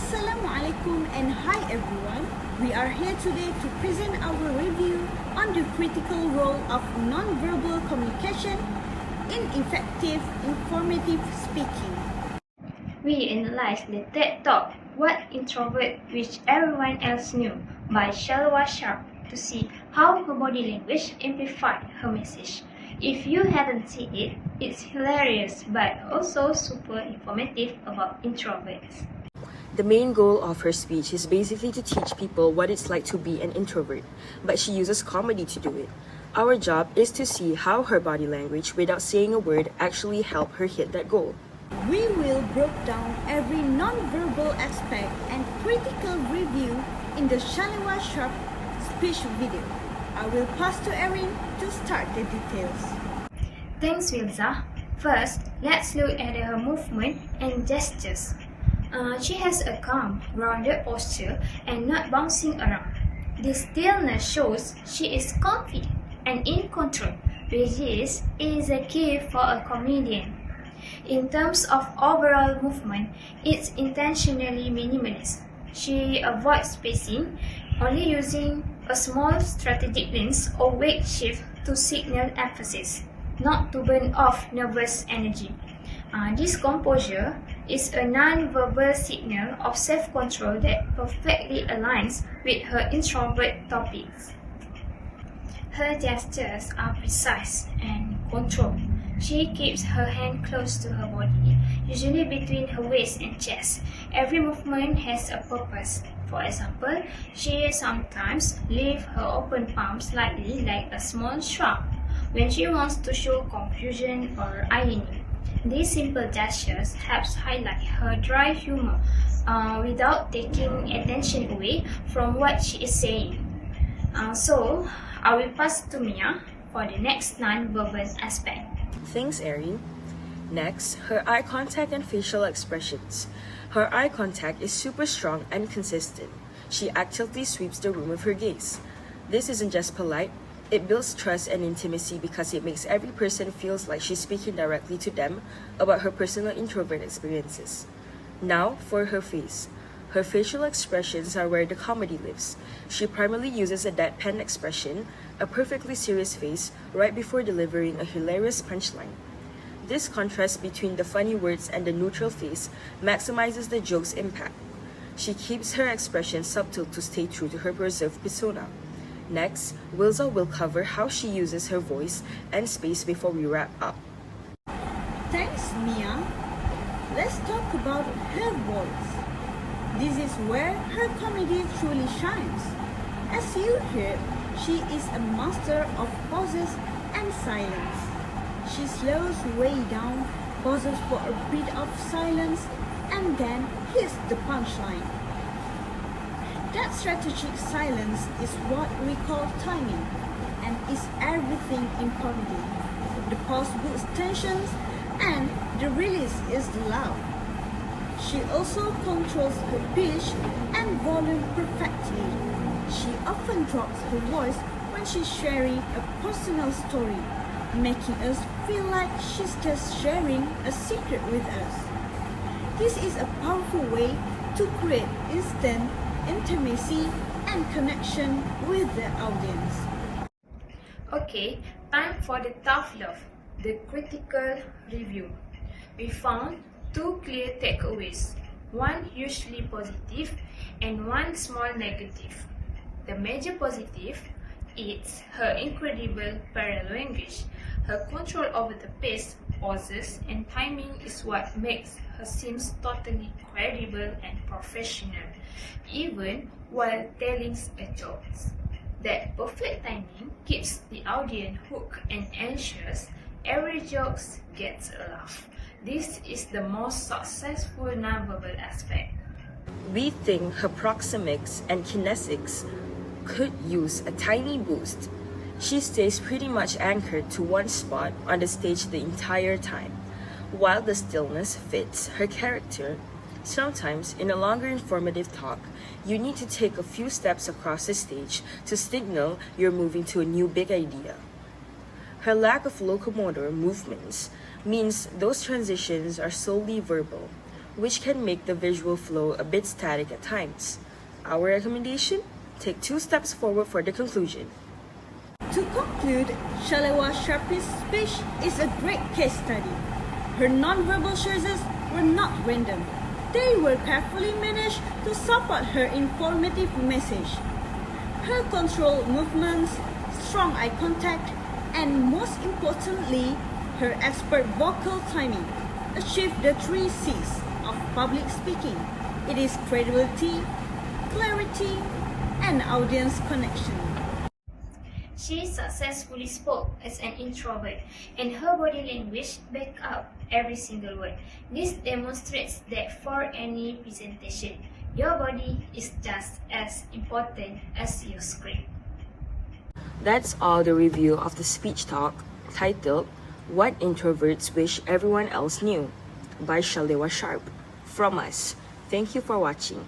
Assalamualaikum and hi everyone. We are here today to present our review on the critical role of non-verbal communication in effective informative speaking. We analyzed the TED Talk, What Introvert Which Everyone Else Knew by Shalewa Sharpe to see how her body language amplified her message. If you haven't seen it, it's hilarious but also super informative about introverts. The main goal of her speech is basically to teach people what it's like to be an introvert, but she uses comedy to do it. Our job is to see how her body language, without saying a word, actually helped her hit that goal. We will break down every non-verbal aspect and critical review in the Shalewa Sharpe speech video. I will pass to Erin to start the details. Thanks, Wilza. First, let's look at her movement and gestures. She has a calm, grounded posture and not bouncing around. This stillness shows she is confident and in control, which is a key for a comedian. In terms of overall movement, it's intentionally minimalist. She avoids spacing, only using a small strategic glance or weight shift to signal emphasis, not to burn off nervous energy. This composure is a non-verbal signal of self-control that perfectly aligns with her introvert topics. Her gestures are precise and controlled. She keeps her hand close to her body, usually between her waist and chest. Every movement has a purpose. For example, she sometimes lifts her open palm slightly like a small shrug when she wants to show confusion or irony. These simple gestures help highlight her dry humor without taking attention away from what she is saying. So, I will pass to Mia for the next non-verbal aspect. Thanks, Erin. Next, her eye contact and facial expressions. Her eye contact is super strong and consistent. She actively sweeps the room with her gaze. This isn't just polite, it builds trust and intimacy because it makes every person feel like she's speaking directly to them about her personal introvert experiences. Now, for her face. Her facial expressions are where the comedy lives. She primarily uses a deadpan expression, a perfectly serious face, right before delivering a hilarious punchline. This contrast between the funny words and the neutral face maximizes the joke's impact. She keeps her expression subtle to stay true to her preserved persona. Next, Wilza will cover how she uses her voice and space before we wrap up. Thanks, Mia. Let's talk about her voice. This is where her comedy truly shines. As you heard, she is a master of pauses and silence. She slows way down, pauses for a bit of silence, and then hits the punchline. That strategic silence is what we call timing, and is everything in comedy. The pause builds tensions, and the release is loud. She also controls her pitch and volume perfectly. She often drops her voice when she's sharing a personal story, making us feel like she's just sharing a secret with us. This is a powerful way to create instant intimacy and connection with the audience. Okay, time for the tough love, the critical review. We found two clear takeaways, one hugely positive and one small negative. The major positive is her incredible paralanguage. Her control over the pace, pauses, and timing is what makes her seem totally credible and professional, even while telling a joke. That perfect timing keeps the audience hooked and ensures every joke gets a laugh. This is the most successful nonverbal aspect. We think her proxemics and kinesics could use a tiny boost. She stays pretty much anchored to one spot on the stage the entire time. While the stillness fits her character, sometimes in a longer informative talk, you need to take a few steps across the stage to signal you're moving to a new big idea. Her lack of locomotor movements means those transitions are solely verbal. which can make the visual flow a bit static at times. Our recommendation? Take 2 steps forward for the conclusion. To conclude, Shalewa Sharpe's speech is a great case study. Her non-verbal choices were not random. They were carefully managed to support her informative message. Her controlled movements, strong eye contact, and most importantly, her expert vocal timing achieved the 3 C's of public speaking. It is credibility, clarity, and audience connection. She successfully spoke as an introvert, and her body language backed up every single word. This demonstrates that for any presentation, your body is just as important as your script. That's all the review of the speech talk titled What Introverts Wish Everyone Else Knew by Shalewa Sharpe. From us, thank you for watching.